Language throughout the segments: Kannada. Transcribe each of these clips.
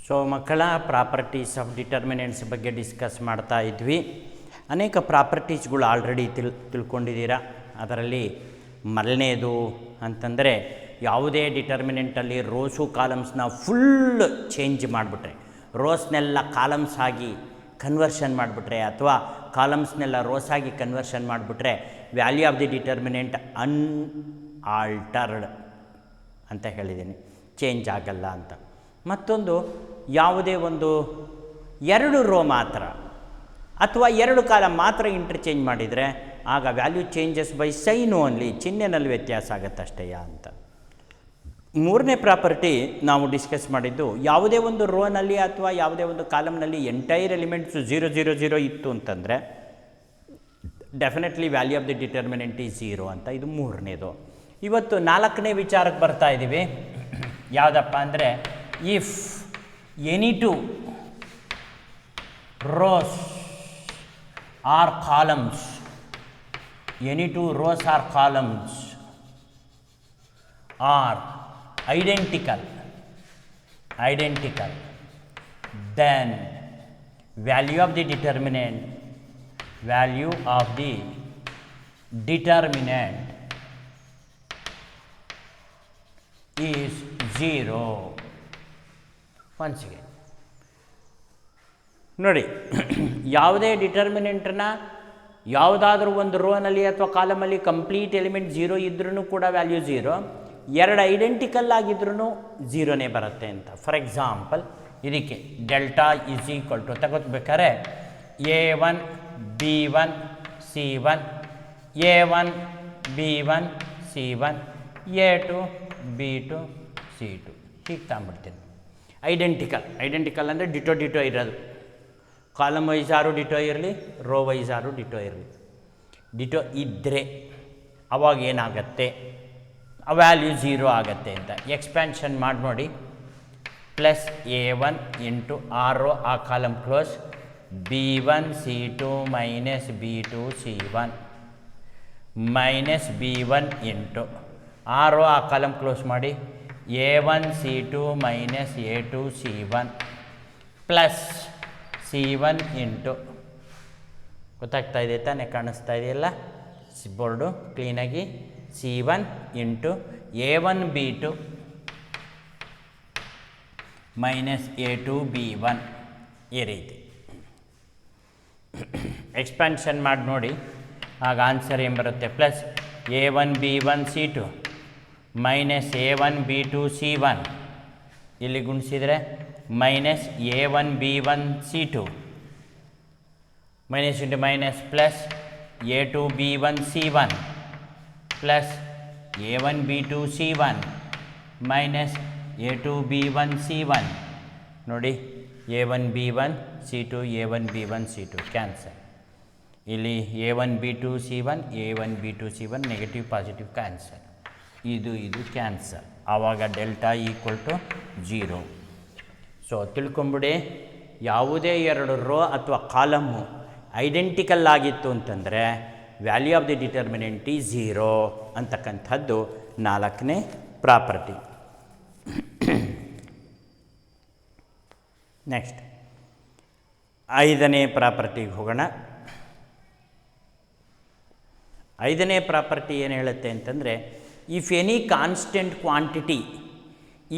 ಸೊ ಮಕ್ಕಳ ಪ್ರಾಪರ್ಟೀಸ್ ಆಫ್ ಡಿಟರ್ಮಿನೆಂಟ್ಸ್ ಬಗ್ಗೆ ಡಿಸ್ಕಸ್ ಮಾಡ್ತಾ ಇದ್ವಿ. ಅನೇಕ ಪ್ರಾಪರ್ಟೀಸ್ಗಳು ಆಲ್ರೆಡಿ ತಿಳ್ಕೊಂಡಿದ್ದೀರಾ. ಅದರಲ್ಲಿ ಮೊದಲನೇದು ಅಂತಂದರೆ ಯಾವುದೇ ಡಿಟರ್ಮಿನೆಂಟಲ್ಲಿ ರೋಸು ಕಾಲಮ್ಸ್ನ ಫುಲ್ ಚೇಂಜ್ ಮಾಡಿಬಿಟ್ರೆ, ರೋಸ್ನೆಲ್ಲ ಕಾಲಮ್ಸ್ ಆಗಿ ಕನ್ವರ್ಷನ್ ಮಾಡಿಬಿಟ್ರೆ ಅಥವಾ ಕಾಲಮ್ಸ್ನೆಲ್ಲ ರೋಸ್ ಆಗಿ ಕನ್ವರ್ಷನ್ ಮಾಡಿಬಿಟ್ರೆ ವ್ಯಾಲ್ಯೂ ಆಫ್ ದಿ ಡಿಟರ್ಮಿನೆಂಟ್ ಅನ್ಆಲ್ಟರ್ಡ್ ಅಂತ ಹೇಳಿದ್ದೀನಿ, ಚೇಂಜ್ ಆಗಲ್ಲ ಅಂತ. ಮತ್ತೊಂದು ಯಾವುದೇ ಒಂದು ಎರಡು ರೋ ಮಾತ್ರ ಅಥವಾ ಎರಡು ಕಾಲಮ್ ಮಾತ್ರ ಇಂಟರ್ಚೇಂಜ್ ಮಾಡಿದರೆ ಆಗ value changes by sign only, ಚಿಹ್ನೆನಲ್ಲಿ ವ್ಯತ್ಯಾಸ ಆಗುತ್ತಷ್ಟೆಯಾ ಅಂತ. ಮೂರನೇ ಪ್ರಾಪರ್ಟಿ ನಾವು ಡಿಸ್ಕಸ್ ಮಾಡಿದ್ದು, ಯಾವುದೇ ಒಂದು ರೋನಲ್ಲಿ ಅಥವಾ ಯಾವುದೇ ಒಂದು ಕಾಲಮ್ನಲ್ಲಿ ಎಂಟೈರ್ ಎಲಿಮೆಂಟ್ಸು 0 0 0 ಇತ್ತು ಅಂತಂದರೆ definitely value of the determinant is 0 ಅಂತ. ಇದು ಮೂರನೇದು. ಇವತ್ತು ನಾಲ್ಕನೇ ವಿಚಾರಕ್ಕೆ ಬರ್ತಾ ಇದ್ದೀವಿ. ಯಾವುದಪ್ಪ ಅಂದರೆ, if any two rows or columns, any two rows or columns are identical, then value of the determinant is 0. Once again ನೋಡಿ, ಯಾವುದೇ ಡಿಟರ್ಮಿನೆಂಟ್ನ ಯಾವುದಾದ್ರೂ ಒಂದು ರೋನಲ್ಲಿ ಅಥವಾ ಕಾಲಮಲ್ಲಿ ಕಂಪ್ಲೀಟ್ ಎಲಿಮೆಂಟ್ 0 ಇದ್ರೂ ಕೂಡ ವ್ಯಾಲ್ಯೂ 0, ಎರಡು ಐಡೆಂಟಿಕಲ್ ಆಗಿದ್ರೂ 0ನೇ ಬರುತ್ತೆ ಅಂತ. ಫಾರ್ ಎಕ್ಸಾಂಪಲ್, ಇದಕ್ಕೆ ಡೆಲ್ಟಾ ಈಸ್ ಈಕ್ವಲ್ ಟು ತಗೋಬೇಕಾದ್ರೆ A1 B1 C1, A1 B1 C1, A2 B2 C2 ಹೀಗೆ ತಗೊಂಡ್ಬಿಡ್ತೀನಿ. ಐಡೆಂಟಿಕಲ್ ಅಂದರೆ ಡಿಟೋ ಇರೋದು. ಕಾಲಮ್ ವೈಸ್ ಆರು ಡಿಟೋ ಇರಲಿ, ರೋ ವೈಸ್ ಆರು ಡಿಟೋ ಇರಲಿ. ಡಿಟೋ ಇದ್ದರೆ ಅವಾಗ ಏನಾಗತ್ತೆ, ಆ ವ್ಯಾಲ್ಯೂ 0 ಆಗುತ್ತೆ ಅಂತ. ಎಕ್ಸ್ಪ್ಯಾನ್ಷನ್ ಮಾಡಿ ನೋಡಿ, plus A1 into or row ಆ column close, B1 C2 minus B2 C1 minus B1 into or row ಆ ಕಾಲಮ್ ಕ್ಲೋಸ್ ಮಾಡಿ, A1 C2 minus A2 C1 plus C1 into, ಗೊತ್ತಾಗ್ತಾ ಇದೆ ತಾನೇ, ಕಾಣಿಸ್ತಾ ಇದೆಯಲ್ಲ ಬೋರ್ಡು ಕ್ಲೀನಾಗಿ, C1 into A1 B2 minus A2 B1 ಈ ರೀತಿ ಎಕ್ಸ್ಪ್ಯಾನ್ಷನ್ ಮಾಡಿ ನೋಡಿ. ಆಗ ಆನ್ಸರ್ ಏನು ಬರುತ್ತೆ, plus A1 B1 C2 minus A1 B2 C1, ಇಲ್ಲಿ ಗುಣಿಸಿದರೆ minus A1 B1 C2 minus into minus plus A2 B1 C1 plus A1 B2 C1 minus A2 B1 C1. ನೋಡಿ, A1 B1 C2 A1 B1 C2 cancel. ಇಲ್ಲಿ A1 B2 C1 A1 B2 C1 negative positive cancel, ಇದು ಕ್ಯಾನ್ಸಲ್. ಆವಾಗ ಡೆಲ್ಟಾ ಈಕ್ವಲ್ ಟು 0. ಸೊ ತಿಳ್ಕೊಂಬಿಡಿ, ಯಾವುದೇ ಎರಡು ರೋ ಅಥವಾ ಕಾಲಮ್ಮು ಐಡೆಂಟಿಕಲ್ ಆಗಿತ್ತು ಅಂತಂದರೆ value of the determinant is 0 ಅಂತಕ್ಕಂಥದ್ದು ನಾಲ್ಕನೇ ಪ್ರಾಪರ್ಟಿ. ನೆಕ್ಸ್ಟ್ ಐದನೇ ಪ್ರಾಪರ್ಟಿಗೆ ಹೋಗೋಣ. ಐದನೇ ಪ್ರಾಪರ್ಟಿ ಏನು ಹೇಳುತ್ತೆ ಅಂತಂದರೆ, if any constant quantity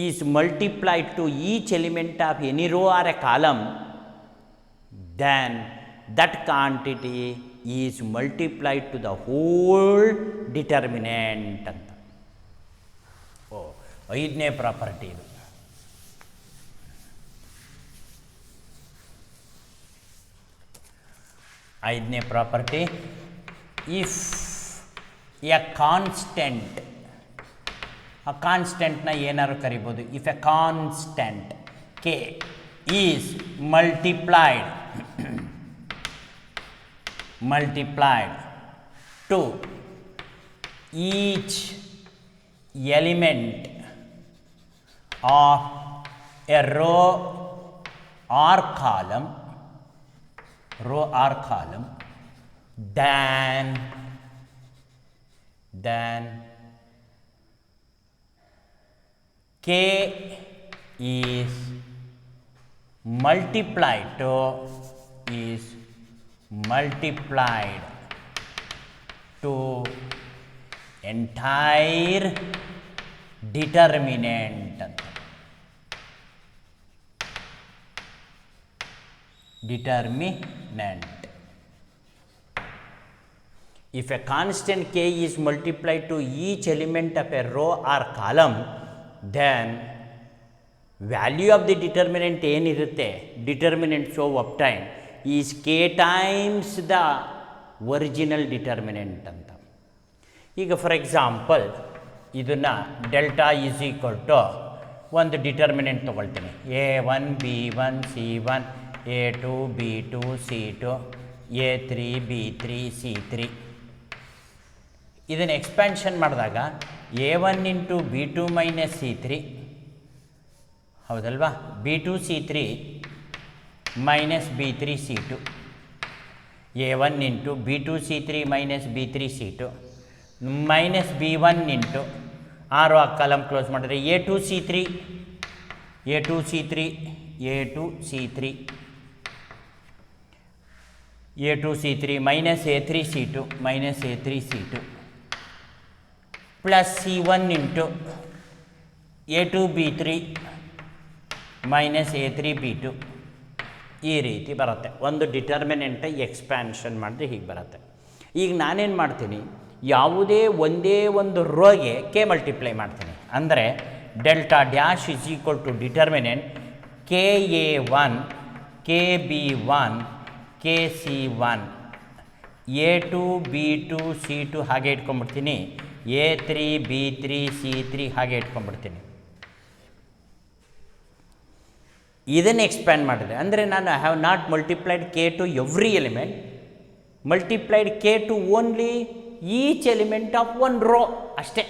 is multiplied to each element of any row or a column, then that quantity is multiplied to the whole determinant ಅಂತ. ಐದನೇ ಪ್ರಾಪರ್ಟಿ ಇದು. ಐದನೇ ಪ್ರಾಪರ್ಟಿ, ಇಫ್ ಎ ಕಾನ್ಸ್ಟೆಂಟ್, ಆ ಕಾನ್ಸ್ಟೆಂಟ್ನ ಏನಾದ್ರು ಕರಿಬೋದು, if a constant K is multiplied to each element of a row or column, then K is multiplied to is multiplied to entire determinant ಅಂತ. Determinant. If a constant k is multiplied to each element of a row or column, then value of the determinant ಏನಿರುತ್ತೆ determinant so obtained is k times the original determinant ಅಂತ. ಈಗ ಫಾರ್ ಎಕ್ಸಾಂಪಲ್ ಇದನ್ನು ಡೆಲ್ಟಾ ಈಸ್ ಈಕ್ವಲ್ ಟು ಒಂದು ಡಿಟರ್ಮಿನೆಂಟ್ ತೊಗೊಳ್ತೀನಿ, A1 B1 C1 A2 B2 C2 A3 B3 C3. ಇದನ್ನು ಎಕ್ಸ್ಪ್ಯಾನ್ಷನ್ ಮಾಡಿದಾಗ A1 into B2 minus C3 ಹೌದಲ್ವಾ, B2 C3 minus B3 C2, A1 into B2 C3 minus B3 C2 minus B1 into ಆರು ಆ ಕಾಲಮ್ ಕ್ಲೋಸ್ ಮಾಡಿದ್ರೆ A2 C3 A2 C3 A2 C3 A2 C3 minus A3 C2 minus A3 C2 plus C1 into A2 B3 minus A3 B2. ಈ ರೀತಿ ಬರುತ್ತೆ. ಒಂದು ಡಿಟರ್ಮಿನೆಂಟ್ ಎಕ್ಸ್ಪ್ಯಾನ್ಷನ್ ಮಾಡಿದ್ರೆ ಹೀಗೆ ಬರುತ್ತೆ. ಈಗ ನಾನೇನು ಮಾಡ್ತೀನಿ, ಯಾವುದೇ ಒಂದೇ ಒಂದು ರೋಗೆ ಕೆ ಮಲ್ಟಿಪ್ಲೈ ಮಾಡ್ತೀನಿ. ಅಂದರೆ delta dash is equal to determinant K A1 K B1 K C1 A2 B2 C2 ಹಾಗೆ ಇಟ್ಕೊಂಡ್ಬಿಡ್ತೀನಿ, A3 B3 C3 ಹಾಗೆ ಇಟ್ಕೊಂಡ್ಬಿಡ್ತೀನಿ. ಇದನ್ನು ಎಕ್ಸ್ಪ್ಯಾಂಡ್ ಮಾಡಿದ್ರೆ ಅಂದರೆ ನಾನು I have not multiplied K to every element, multiplied K to only each element of one row ಅಷ್ಟೇ.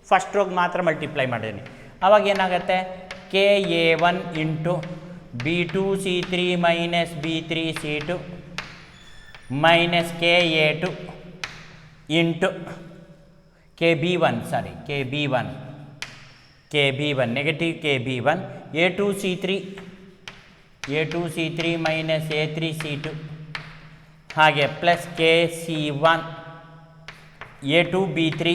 ಫಸ್ಟ್ ರೋಗೆ ಮಾತ್ರ ಮಲ್ಟಿಪ್ಲೈ ಮಾಡಿದ್ದೀನಿ. ಆವಾಗ ಏನಾಗುತ್ತೆ, K A1 into B2 C3 minus B3 C2 minus K A2 into K B1 negative K B1 A2 C3 minus A3 C2 ಹಾಗೆ plus K C1 A2 B3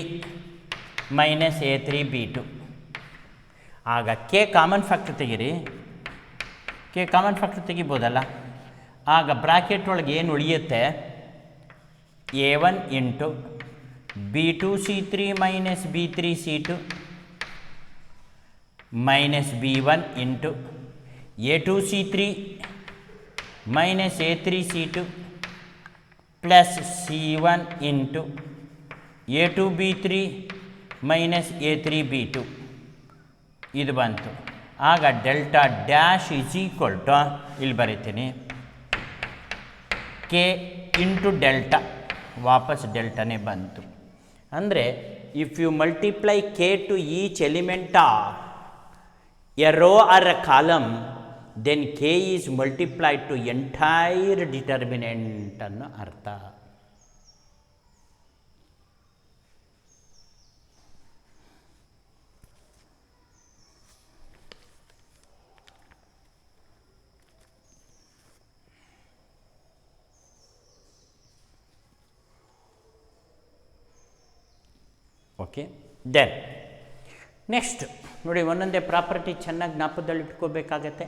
minus A3 B2. ಆಗ ಕೆ ಕಾಮನ್ ಫ್ಯಾಕ್ಟರ್ ತೆಗೀರಿ, ಕೆ ಕಾಮನ್ ಫ್ಯಾಕ್ಟರ್ ತೆಗಿಬೋದಲ್ಲ. ಆಗ ಬ್ರಾಕೆಟ್ ಒಳಗೆ ಏನು ಉಳಿಯುತ್ತೆ, A1 into B2 C3 minus B3 C2 minus B1 into A2 C3 minus A3 C2 plus C1 into A2 B3 minus A3 B2. ಇದು ಬಂತು. ಆಗ delta dash is equal to ಇಲ್ಲಿ ಬರೀತೀನಿ ಕೆ ಇಂಟು ಡೆಲ್ಟಾ, ವಾಪಸ್ ಡೆಲ್ಟಾನೇ ಬಂತು. ಅಂದರೆ if you multiply K to each element of a row or a column, then K is multiplied to entire determinant ಅನ್ನೋ ಅರ್ಥ. ಓಕೆ, ದೆನ್ ನೆಕ್ಸ್ಟ್ ನೋಡಿ, ಒಂದೊಂದೇ ಪ್ರಾಪರ್ಟಿ ಚೆನ್ನಾಗಿ ಜ್ಞಾಪಕದಲ್ಲಿ ಇಟ್ಕೋಬೇಕಾಗತ್ತೆ.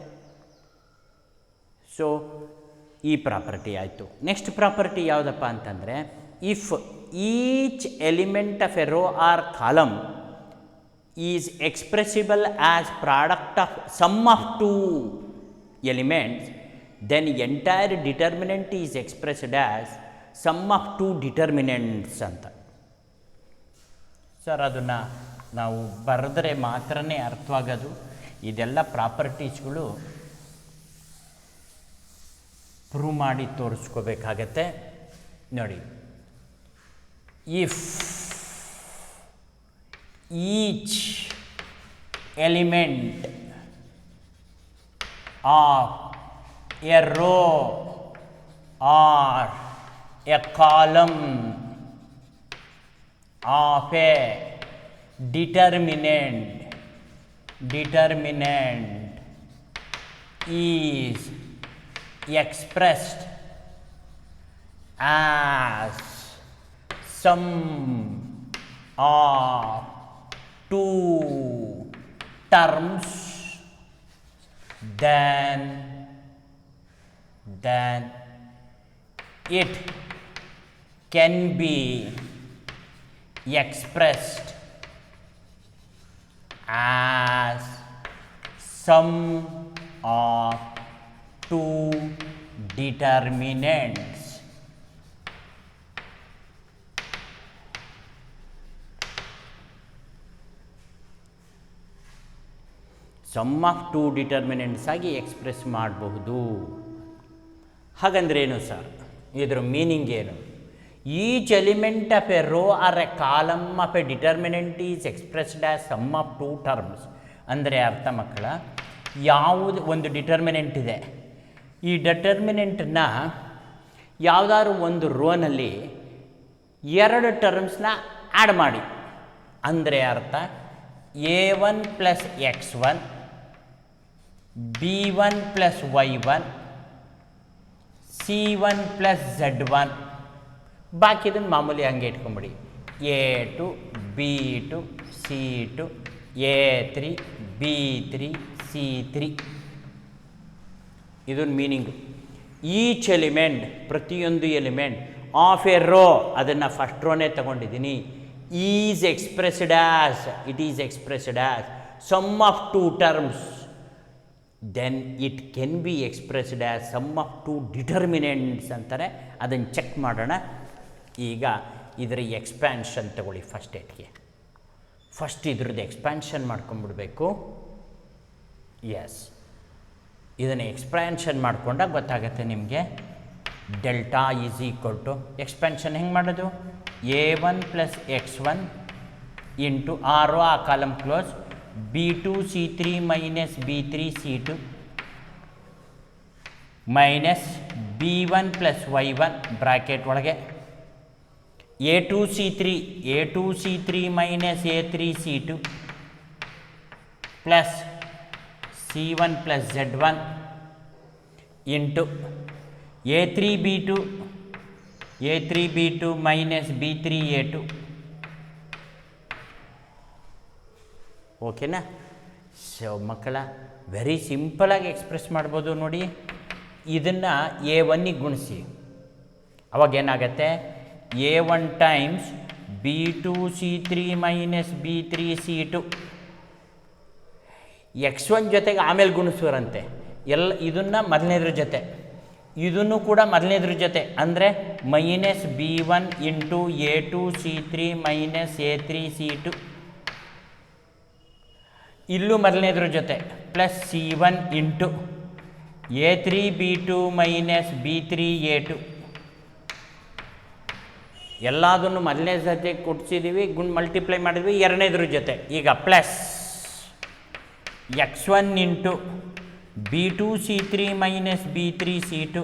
ಸೊ ಈ ಪ್ರಾಪರ್ಟಿ ಆಯಿತು. ನೆಕ್ಸ್ಟ್ ಪ್ರಾಪರ್ಟಿ ಯಾವುದಪ್ಪ ಅಂತಂದರೆ, if each element of a row or column is expressible as product of sum of two elements, then entire determinant is expressed as sum of two determinants ಅಂತ. ಸರ್ ಅದನ್ನು ನಾವು ಬರೆದ್ರೆ ಮಾತ್ರನೇ ಅರ್ಥವಾಗೋದು. ಇದೆಲ್ಲ ಪ್ರಾಪರ್ಟೀಸ್ಗಳು ಪ್ರೂವ್ ಮಾಡಿ ತೋರಿಸ್ಕೋಬೇಕಾಗತ್ತೆ. ನೋಡಿ, if each element of a row or a column of a determinant is expressed as sum of two terms, then it can be expressed as sum of two determinants. Sum of two determinants ಆಗಿ ಎಕ್ಸ್ಪ್ರೆಸ್ ಮಾಡಬಹುದು. ಹಾಗಂದ್ರೇನು ಸರ್? ಇದರ ಮೀನಿಂಗ್ ಏನು? Each element of a row or a column of a determinant is expressed as sum of two terms. ಅಂದರೆ ಅರ್ಥ ಮಕ್ಕಳ, ಯಾವುದು ಒಂದು ಡಿಟರ್ಮಿನೆಂಟ್ ಇದೆ, ಈ ಡಿಟರ್ಮಿನೆಂಟನ್ನ ಯಾವುದಾದ್ರು ಒಂದು ರೋನಲ್ಲಿ ಎರಡು ಟರ್ಮ್ಸ್ನ ಆ್ಯಡ್ ಮಾಡಿ. ಅಂದರೆ ಅರ್ಥ a1 plus x1, b1 plus y1, c1 plus z1. ಬಾಕಿದನ್ನು ಮಾಮೂಲಿ ಹಂಗೆ ಇಟ್ಕೊಂಬಿಡಿ. a2 b2 c2 a3 b3 c3. ಇದೊಂದು ಮೀನಿಂಗು. ಈಚ್ ಎಲಿಮೆಂಟ್, ಪ್ರತಿಯೊಂದು ಎಲಿಮೆಂಟ್ ಆಫ್ ಎ ರೋ, ಅದನ್ನು ಫಸ್ಟ್ ರೋನೇ ತಗೊಂಡಿದ್ದೀನಿ, is expressed as, it is expressed as sum of two terms, then it can be expressed as sum of two determinants ಅಂತಾರೆ. ಅದನ್ನು ಚೆಕ್ ಮಾಡೋಣ. ಈಗ ಇದರ ಎಕ್ಸ್ಪ್ಯಾನ್ಷನ್ ತಗೊಳ್ಳಿ. ಫಸ್ಟ್ ಏಟ್ಗೆ ಫಸ್ಟ್ ಇದ್ರದ್ದು ಎಕ್ಸ್ಪ್ಯಾನ್ಷನ್ ಮಾಡ್ಕೊಂಡ್ಬಿಡ್ಬೇಕು. ಎಸ್, ಇದನ್ನು ಎಕ್ಸ್ಪ್ಯಾನ್ಷನ್ ಮಾಡ್ಕೊಂಡಾಗ ಗೊತ್ತಾಗುತ್ತೆ ನಿಮಗೆ. Delta is equal to expansion ಹೆಂಗೆ ಮಾಡೋದು? a1 ಪ್ಲಸ್ x1 ಇಂಟು ಆರು, ಆ column close, b2 c3 minus b3 c2 minus b1 plus y1 bracket ಒಳಗೆ, a2 c3 minus a3 c2 plus c1 plus z1 into a3 b2 minus b3 a2. ಓಕೆನಾ? ಸೊ ಮಕ್ಕಳ, ವೆರಿ ಸಿಂಪಲಾಗಿ ಎಕ್ಸ್ಪ್ರೆಸ್ ಮಾಡ್ಬೋದು ನೋಡಿ. ಇದನ್ನು a1ಗೆ ಗುಣಿಸಿ, ಅವಾಗೇನಾಗತ್ತೆ? a1 times b2 c3 minus b3 c2 x1 ಜೊತೆಗೆ ಆಮೇಲೆ ಗುಣಿಸೋರಂತೆ. ಇದನ್ನು ಮೊದಲನೇದ್ರ ಜೊತೆ, ಇದನ್ನು ಕೂಡ ಮೊದಲನೇದ್ರ ಜೊತೆ, ಅಂದರೆ minus b1 into a2 c3 minus a3 c2, ಇಲ್ಲೂ ಮೊದಲನೇದ್ರ ಜೊತೆ, plus c1 into a3 b2 minus b3 a2. ಎಲ್ಲದನ್ನು ಮೊದಲನೇ ಜೊತೆ ಕೊಡ್ಸಿದ್ದೀವಿ, ಮಲ್ಟಿಪ್ಲೈ ಮಾಡಿದ್ವಿ ಎರಡನೇದ್ರ ಜೊತೆ. ಈಗ plus x1 into b2 c3 minus b3 c2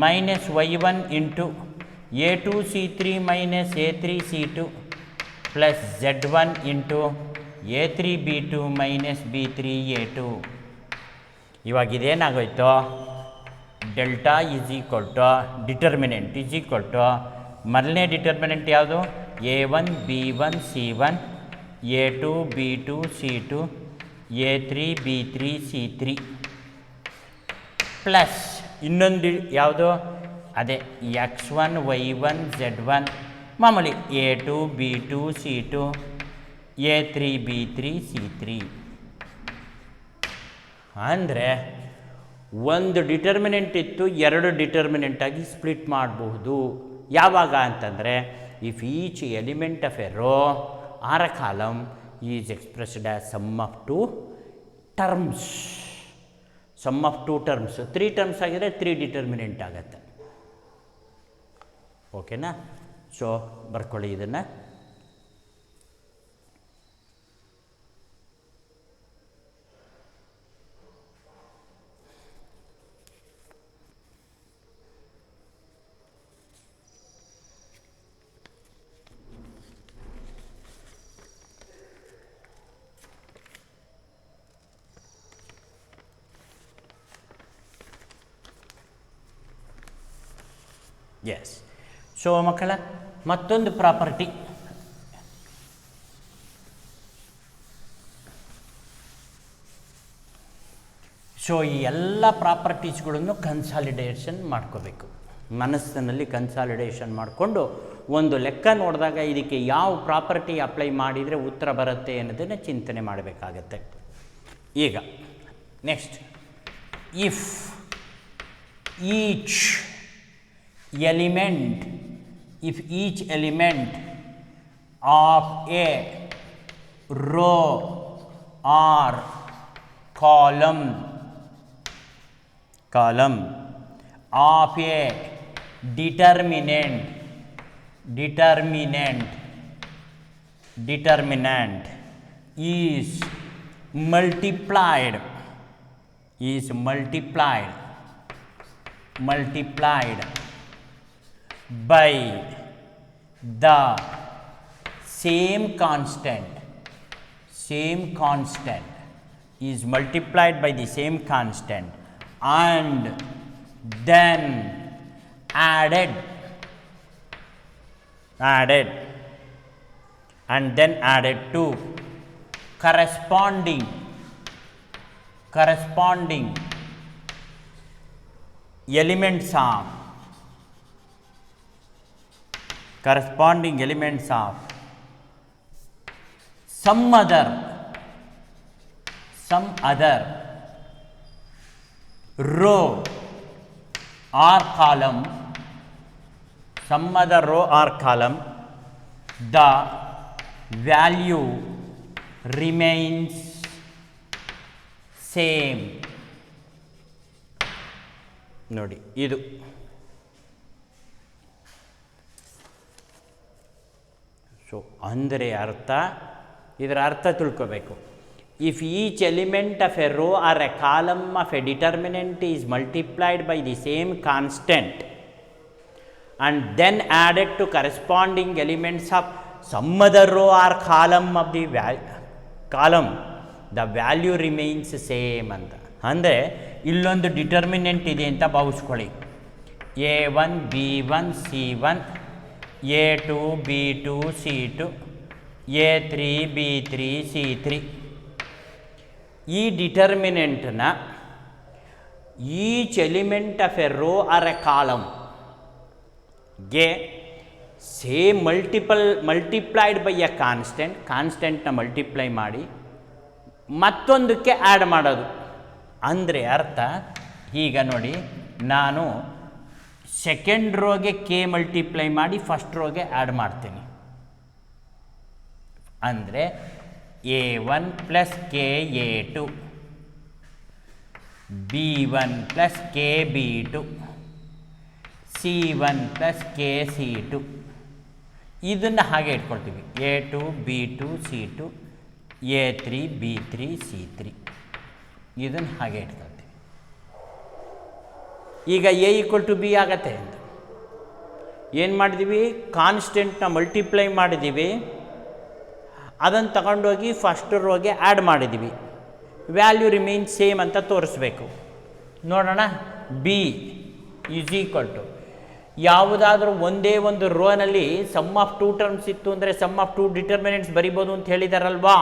minus y1 into a2 c3 minus a3 c2 plus z1 into a3 b2 minus b3 a2. ಇವಾಗ ಇದೇನಾಗೋಯ್ತು? Delta is equal to determinant is equal to, ಮೊದಲನೇ ಡಿಟರ್ಮಿನೆಂಟ್ ಯಾವುದು? a1 b1 c1 a2 b2 c2 a3 b3 c3 plus ಇನ್ನೊಂದು ಯಾವುದು? ಅದೇ x1 y1 z1 ಮಾಮೂಲಿ a2 b2 c2 a3 b3 c3. ಅಂದರೆ ಒಂದು ಡಿಟರ್ಮಿನೆಂಟ್ ಇತ್ತು, ಎರಡು ಡಿಟರ್ಮಿನೆಂಟಾಗಿ ಸ್ಪ್ಲಿಟ್ ಮಾಡಬಹುದು. ಯಾವಾಗ ಅಂತಂದರೆ, if each element of a row or a column is expressed as sum of two terms. Sum of two terms, 3 terms ಆಗಿದ್ರೆ 3 ಡಿಟರ್ಮಿನೆಂಟ್ ಆಗುತ್ತೆ. ಓಕೆನಾ? ಸೊ ಬರ್ಕೊಳ್ಳಿ ಇದನ್ನು. ಎಸ್. ಸೊ ಮಕ್ಕಳ ಮತ್ತೊಂದು ಪ್ರಾಪರ್ಟಿ, ಸೊ ಈ ಎಲ್ಲ ಪ್ರಾಪರ್ಟೀಸ್ಗಳನ್ನು ಕನ್ಸಾಲಿಡೇಷನ್ ಮಾಡ್ಕೋಬೇಕು, ಮನಸ್ಸಿನಲ್ಲಿ ಕನ್ಸಾಲಿಡೇಷನ್ ಮಾಡಿಕೊಂಡು ಒಂದು ಲೆಕ್ಕ ನೋಡಿದಾಗ ಇದಕ್ಕೆ ಯಾವ ಪ್ರಾಪರ್ಟಿ ಅಪ್ಲೈ ಮಾಡಿದರೆ ಉತ್ತರ ಬರುತ್ತೆ ಅನ್ನೋದನ್ನು ಚಿಂತನೆ ಮಾಡಬೇಕಾಗತ್ತೆ. ಈಗ next, if each element of a row or column of a determinant is multiplied by the same constant is multiplied by the same constant and then added to corresponding elements of some other row or column, the value remains same. ನೋಡಿ ಇದು ಸೊ ಅಂದರೆ ಇದರ ಅರ್ಥ ತಿಳ್ಕೋಬೇಕು. If each element of a row or a column of a determinant is multiplied by the same constant and then added to corresponding elements of some other row or column of the column, the value remains same ಅಂತ. ಅಂದರೆ ಇಲ್ಲೊಂದು ಡಿಟರ್ಮಿನೆಂಟ್ ಇದೆ ಅಂತ ಭಾವಿಸ್ಕೊಳ್ಳಿ. A1 B1 C1 A2 B2 C2 A3 B3 C3. ಈ ಡಿಟರ್ಮಿನೆಂಟ್ನ each element of a row or a ಕಾಲಮ್ಗೆ ಸೇಮ್ ಮಲ್ಟಿಪ್ಲೈಡ್ ಬೈ ಎ ಕಾನ್ಸ್ಟೆಂಟ್ನ ಮಲ್ಟಿಪ್ಲೈ ಮಾಡಿ ಮತ್ತೊಂದಕ್ಕೆ ಆ್ಯಡ್ ಮಾಡೋದು. ಅಂದರೆ ಅರ್ಥ ಈಗ ನೋಡಿ, ನಾನು ಸೆಕೆಂಡ್ ರೋಗೆ ಕೆ ಮಲ್ಟಿಪ್ಲೈ ಮಾಡಿ ಫಸ್ಟ್ ರೋಗೆ ಆ್ಯಡ್ ಮಾಡ್ತೀನಿ. ಅಂದರೆ A1 plus K A2 B1 plus K B2 C1 plus K C2 ಇದನ್ನು ಹಾಗೆ ಇಟ್ಕೊಳ್ತೀವಿ. A2 B2 C2 A3 B3 C3 ಇದನ್ನು ಹಾಗೆ ಇಟ್ಕೊಳ್ತೀವಿ. ಈಗ A = B ಆಗತ್ತೆ ಅಂತ ಏನು ಮಾಡಿದ್ದೀವಿ, ಕಾನ್ಸ್ಟೆಂಟ್ನ ಮಲ್ಟಿಪ್ಲೈ ಮಾಡಿದ್ದೀವಿ, ಅದನ್ನು ತಗೊಂಡೋಗಿ ಫಸ್ಟ್ ರೋಗೆ ಆ್ಯಡ್ ಮಾಡಿದ್ದೀವಿ, ವ್ಯಾಲ್ಯೂ ರಿಮೈನ್ ಸೇಮ್ ಅಂತ ತೋರಿಸ್ಬೇಕು. ನೋಡೋಣ, ಬಿ ಈಸ್ ಈಕ್ವಲ್ ಟು ಯಾವುದಾದ್ರೂ ಒಂದೇ ಒಂದು ರೋನಲ್ಲಿ ಸಮ್ ಆಫ್ ಟೂ ಟರ್ಮ್ಸ್ ಇತ್ತು ಅಂದರೆ ಸಮ್ ಆಫ್ ಟೂ ಡಿಟರ್ಮಿನೆಂಟ್ಸ್ ಬರಿಬೋದು ಅಂತ ಹೇಳಿದಾರಲ್ವಾ?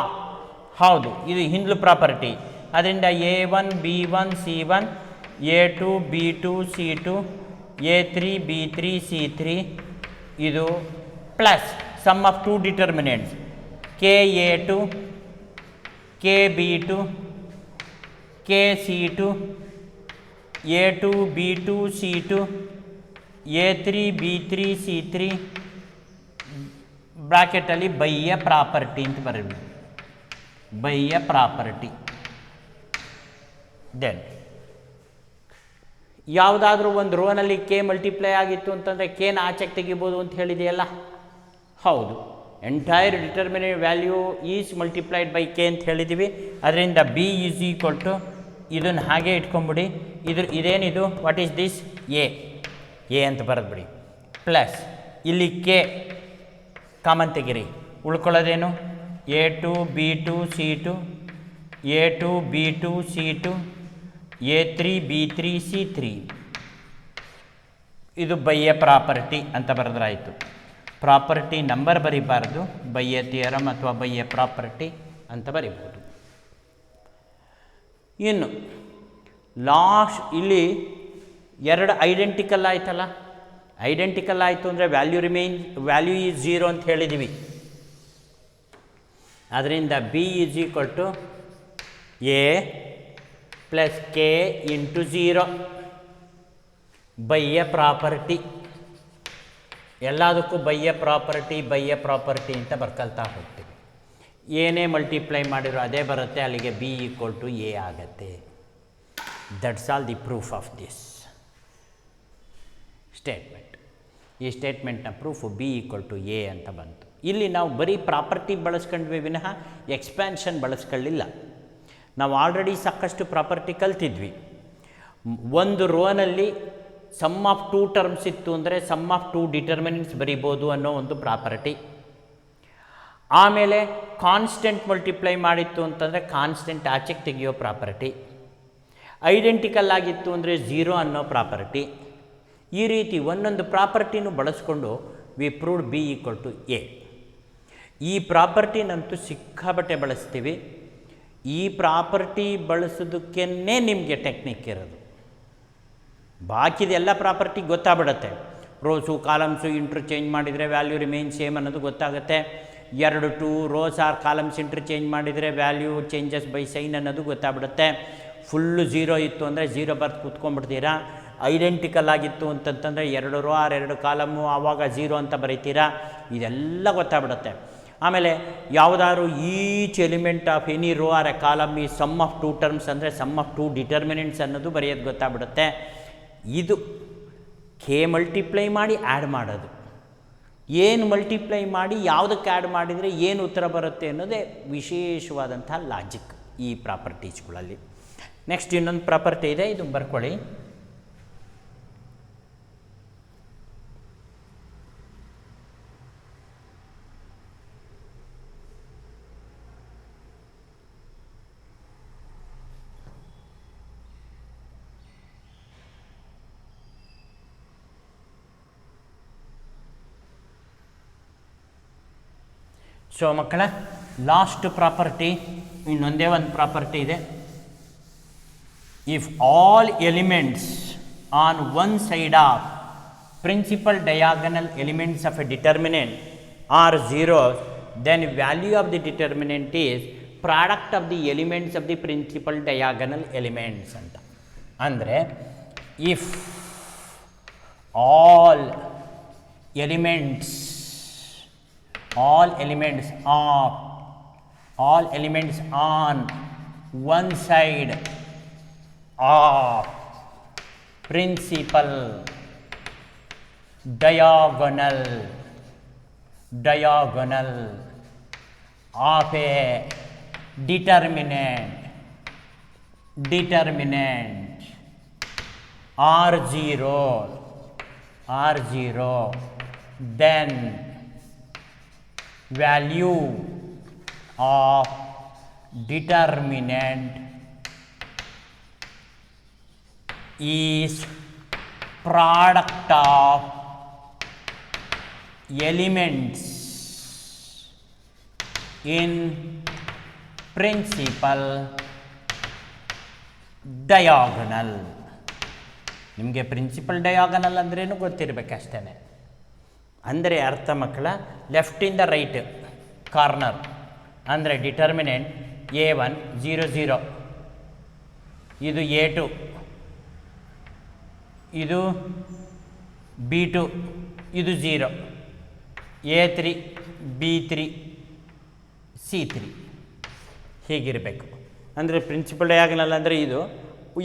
ಹೌದು, ಇದು ಹಿಂದ್ಲು ಪ್ರಾಪರ್ಟಿ. ಅದರಿಂದ A1 B1 C1 A2 B2 C2 A3 B3 C3 ಇದು plus sum of two determinants KA2 KB2 KC2 A2 B2 C2 A3 B3 C3 ಬ್ರಾಕೆಟಲ್ಲಿ ಬೈ ಎ ಪ್ರಾಪರ್ಟಿ ಅಂತ ಬರೀಬೇಕು. By a property. ದೆನ್ ಯಾವುದಾದ್ರೂ ಒಂದು ರೋನಲ್ಲಿ ಕೆ ಮಲ್ಟಿಪ್ಲೈ ಆಗಿತ್ತು ಅಂತಂದರೆ ಕೆನ ಆಚೆಗೆ ತೆಗಿಬೋದು ಅಂತ ಹೇಳಿದೆಯಲ್ಲ? ಹೌದು, entire determinant value is multiplied by K ಅಂತ ಹೇಳಿದ್ದೀವಿ. ಅದರಿಂದ ಬಿ ಈಸ್ ಈಕ್ವಲ್ ಟು ಇದನ್ನು ಹಾಗೆ ಇಟ್ಕೊಂಬಿಡಿ. ಇದೇನಿದು, ವಾಟ್ ಈಸ್ ದಿಸ್? ಎ ಅಂತ ಬರೆದ್ಬಿಡಿ. ಪ್ಲಸ್ ಇಲ್ಲಿ ಕೆ ಕಾಮನ್ ತೆಗಿರಿ, ಉಳ್ಕೊಳ್ಳೋದೇನು? A2 B2 C2 A2 B2 C2 A3 B3 C3 ಇದು ಬೈ ಎ ಪ್ರಾಪರ್ಟಿ ಅಂತ ಬರೆದ್ರಾಯಿತು. ಪ್ರಾಪರ್ಟಿ ನಂಬರ್ ಬರಿಬಾರ್ದು, ಬೈ ಎ ಥಿಯರಮ್ ಅಥವಾ ಬೈ ಎ ಪ್ರಾಪರ್ಟಿ ಅಂತ ಬರಿಬೋದು. ಇನ್ನು ಲಾಸ್ಟ್ ಇಲ್ಲಿ ಎರಡು ಐಡೆಂಟಿಕಲ್ ಆಯ್ತಲ್ಲ, ಐಡೆಂಟಿಕಲ್ ಆಯಿತು ಅಂದರೆ ವ್ಯಾಲ್ಯೂ ಈಸ್ 0 ಅಂತ ಹೇಳಿದ್ದೀವಿ. ಅದರಿಂದ B is equal to A plus K into 0 by a property. ಎಲ್ಲದಕ್ಕೂ ಬೈ ಎ ಪ್ರಾಪರ್ಟಿ ಅಂತ ಬರ್ಕೊಳ್ತಾ ಹೋಗ್ತೀವಿ. ಏನೇ ಮಲ್ಟಿಪ್ಲೈ ಮಾಡಿರೋ ಅದೇ ಬರುತ್ತೆ, ಅಲ್ಲಿಗೆ ಬಿ ಈಕ್ವಲ್ ಟು ಎ ಆಗುತ್ತೆ. That's all the proof of this statement. ಈ ಸ್ಟೇಟ್ಮೆಂಟ್ನ proof B equal to A ಅಂತ ಬಂತು. ಇಲ್ಲಿ ನಾವು ಬರೀ ಪ್ರಾಪರ್ಟಿ ಬಳಸ್ಕೊಂಡ್ವಿ ವಿನಃ ಎಕ್ಸ್ಪ್ಯಾನ್ಷನ್ ಬಳಸ್ಕೊಳ್ಳಿಲ್ಲ. ನಾವು ಆಲ್ರೆಡಿ ಸಾಕಷ್ಟು ಪ್ರಾಪರ್ಟಿ ಕಲ್ತಿದ್ವಿ. ಒಂದು ರೋನಲ್ಲಿ ಸಮ್ ಆಫ್ 2 ಟರ್ಮ್ಸ್ ಇತ್ತು ಅಂದರೆ ಸಮ್ ಆಫ್ 2 ಡಿಟರ್ಮಿನೆಂಟ್ಸ್ ಬರಿಬೋದು ಅನ್ನೋ ಒಂದು ಪ್ರಾಪರ್ಟಿ. ಆಮೇಲೆ ಕಾನ್ಸ್ಟೆಂಟ್ ಮಲ್ಟಿಪ್ಲೈ ಮಾಡಿತ್ತು ಅಂತಂದರೆ ಕಾನ್ಸ್ಟೆಂಟ್ ಆಚೆಗೆ ತೆಗೆಯೋ ಪ್ರಾಪರ್ಟಿ. ಐಡೆಂಟಿಕಲ್ ಆಗಿತ್ತು ಅಂದರೆ 0 ಅನ್ನೋ ಪ್ರಾಪರ್ಟಿ. ಈ ರೀತಿ ಒಂದೊಂದು ಪ್ರಾಪರ್ಟಿನೂ ಬಳಸ್ಕೊಂಡು we proved B equal to A. ಈ ಪ್ರಾಪರ್ಟಿನಂತೂ ಸಿಕ್ಕಾಬಟ್ಟೆ ಬಳಸ್ತೀವಿ. ಈ ಪ್ರಾಪರ್ಟಿ ಬಳಸೋದಕ್ಕೇ ನಿಮಗೆ ಟೆಕ್ನಿಕ್ ಇರೋದು. ಬಾಕಿದೆಲ್ಲ ಪ್ರಾಪರ್ಟಿ ಗೊತ್ತಾಗ್ಬಿಡುತ್ತೆ. ರೋಸು ಕಾಲಮ್ಸು ಇಂಟ್ರ್ಚೇಂಜ್ ಮಾಡಿದರೆ ವ್ಯಾಲ್ಯೂ ರಿಮೈನ್ ಸೇಮ್ ಅನ್ನೋದು ಗೊತ್ತಾಗುತ್ತೆ. 2 ರೋಸ್ ಆರ್ ಕಾಲಮ್ಸ್ ಇಂಟ್ರ್ಚೇಂಜ್ ಮಾಡಿದರೆ ವ್ಯಾಲ್ಯೂ ಚೇಂಜಸ್ ಬೈ ಸೈನ್ ಅನ್ನೋದು ಗೊತ್ತಾಗ್ಬಿಡುತ್ತೆ. ಫುಲ್ಲು 0 ಇತ್ತು ಅಂದರೆ 0 ಬರ್ದು ಕೂತ್ಕೊಂಡ್ಬಿಡ್ತೀರಾ. ಐಡೆಂಟಿಕಲ್ ಆಗಿತ್ತು ಅಂತಂತಂದರೆ 2 ರೋ ಆರ್ 2 ಕಾಲಮ್ಮು ಆವಾಗ 0 ಅಂತ ಬರೀತೀರಾ. ಇದೆಲ್ಲ ಗೊತ್ತಾಗ್ಬಿಡುತ್ತೆ. ಆಮೇಲೆ ಯಾವುದಾದ್ರು each element of any row or a column ಈ ಸಮ್ ಆಫ್ 2 ಟರ್ಮ್ಸ್ ಅಂದರೆ ಸಮ್ ಆಫ್ 2 ಡಿಟರ್ಮಿನೆಂಟ್ಸ್ ಅನ್ನೋದು ಬರೆಯೋದು ಗೊತ್ತಾಗ್ಬಿಡುತ್ತೆ. ಇದು ಕೆ ಮಲ್ಟಿಪ್ಲೈ ಮಾಡಿ ಆ್ಯಡ್ ಮಾಡೋದು. ಏನು ಮಲ್ಟಿಪ್ಲೈ ಮಾಡಿ ಯಾವುದಕ್ಕೆ ಆ್ಯಡ್ ಮಾಡಿದರೆ ಏನು ಉತ್ತರ ಬರುತ್ತೆ ಅನ್ನೋದೇ ವಿಶೇಷವಾದಂಥ ಲಾಜಿಕ್ ಈ ಪ್ರಾಪರ್ಟೀಸ್ಗಳಲ್ಲಿ. ನೆಕ್ಸ್ಟ್ ಇನ್ನೊಂದು ಪ್ರಾಪರ್ಟಿ ಇದೆ, ಇದು ಬರ್ಕೊಳ್ಳಿ. ಸೊ ಮಕ್ಕಳ, ಲಾಸ್ಟ್ ಪ್ರಾಪರ್ಟಿ ಇನ್ನೊಂದೇ ಒಂದು ಪ್ರಾಪರ್ಟಿ ಇದೆ. If all elements on one side of principal diagonal elements of a determinant are 0, then value of the determinant is product of the elements of the principal diagonal elements ಅಂತ. ಅಂದರೆ if all elements on one side of principal diagonal of a determinant R0, then value of determinant is product of elements in principal diagonal. ನಿಮಗೆ ಪ್ರಿನ್ಸಿಪಲ್ ಡಯಾಗನಲ್ ಅಂದ್ರೇನು ಗೊತ್ತಿರಬೇಕಷ್ಟೇ. ಅಂದರೆ ಅರ್ಥ ಮಕ್ಕಳ, ಲೆಫ್ಟಿಂದ ರೈಟ್ ಕಾರ್ನರ್ ಅಂದರೆ ಡಿಟರ್ಮಿನೆಂಟ್ A1 0 0, ಇದು A2, ಇದು B2, ಇದು 0, A3 B3 C3 ಹೀಗಿರಬೇಕು. ಅಂದರೆ ಪ್ರಿನ್ಸಿಪಲ್ ಡಯಾಗನಲ್ ಅಂದರೆ ಇದು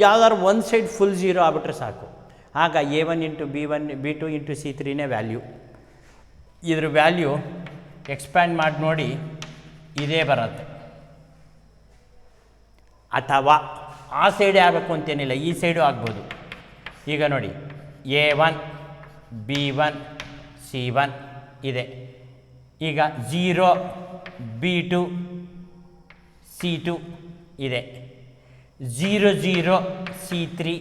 ಯಾವ್ದಾದ್ರು ಒಂದು ಸೈಡ್ ಫುಲ್ 0 ಆಗ್ಬಿಟ್ರೆ ಸಾಕು. ಆಗ A1 into B1 B2 into C3ನೇ ವ್ಯಾಲ್ಯೂ. ಇದ್ರ ವ್ಯಾಲ್ಯೂ ಎಕ್ಸ್ಪ್ಯಾಂಡ್ ಮಾಡಿ ನೋಡಿ ಇದೇ ಬರುತ್ತೆ. ಅಥವಾ ಆ ಸೈಡೇ ಆಗಬೇಕು ಅಂತೇನಿಲ್ಲ, ಈ ಸೈಡು ಆಗ್ಬೋದು. ಈಗ ನೋಡಿ A1 B1 C1 ಇದೆ. ಈಗ 0 B2 C2 ಇದೆ, 0 0 C3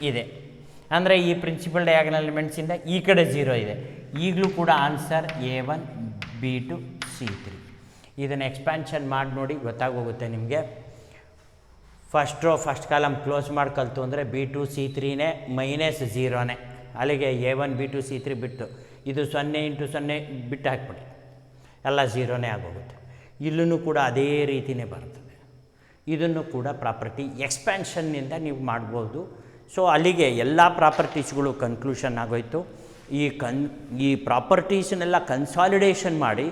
ಇದೆ. ಅಂದರೆ ಈ ಪ್ರಿನ್ಸಿಪಲ್ ಡಯಾಗನಲ್ ಎಲಿಮೆಂಟ್ಸಿಂದ ಈ ಕಡೆ 0 ಇದೆ. ಈಗಲೂ ಕೂಡ ಆನ್ಸರ್ A1 B2 C3. ಇದನ್ನು ಎಕ್ಸ್ಪ್ಯಾನ್ಷನ್ ಮಾಡಿ ನೋಡಿ ಗೊತ್ತಾಗೋಗುತ್ತೆ ನಿಮಗೆ. First row first column close ಮಾಡಿ ಕಲಿತು ಅಂದರೆ B2 C3ನೇ -0ನೇ. ಅಲ್ಲಿಗೆ A1 B2 C3 ಬಿಟ್ಟು ಇದು 0 × 0 ಬಿಟ್ಟು ಹಾಕ್ಬಿಡಿ, ಎಲ್ಲ 0ನೇ ಆಗೋಗುತ್ತೆ. ಇಲ್ಲೂ ಕೂಡ ಅದೇ ರೀತಿಯೇ ಬರ್ತದೆ. ಇದನ್ನು ಕೂಡ ಪ್ರಾಪರ್ಟಿ ಎಕ್ಸ್ಪ್ಯಾನ್ಷನ್ನಿಂದ ನೀವು ಮಾಡ್ಬೋದು. ಸೊ ಅಲ್ಲಿಗೆ ಎಲ್ಲ ಪ್ರಾಪರ್ಟೀಸ್ಗಳು ಕನ್ಕ್ಲೂಷನ್ ಆಗೋಯ್ತು. ಈ ಪ್ರಾಪರ್ಟೀಸನ್ನೆಲ್ಲ ಕನ್ಸಾಲಿಡೇಷನ್ ಮಾಡಿ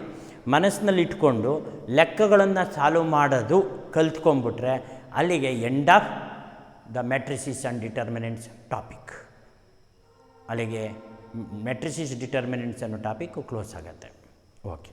ಮನಸ್ಸಿನಲ್ಲಿ ಇಟ್ಕೊಂಡು ಲೆಕ್ಕಗಳನ್ನು ಸಾಲ್ವ್ ಮಾಡೋದು ಕಲ್ತ್ಕೊಂಡ್ಬಿಟ್ರೆ ಅಲ್ಲಿಗೆ end of the matrices and determinants topic. ಅಲ್ಲಿಗೆ ಮೆಟ್ರಿಸಿಸ್ ಡಿಟರ್ಮಿನೆಂಟ್ಸ್ ಅನ್ನೋ ಟಾಪಿಕ್ಕು ಕ್ಲೋಸ್ ಆಗುತ್ತೆ. ಓಕೆ.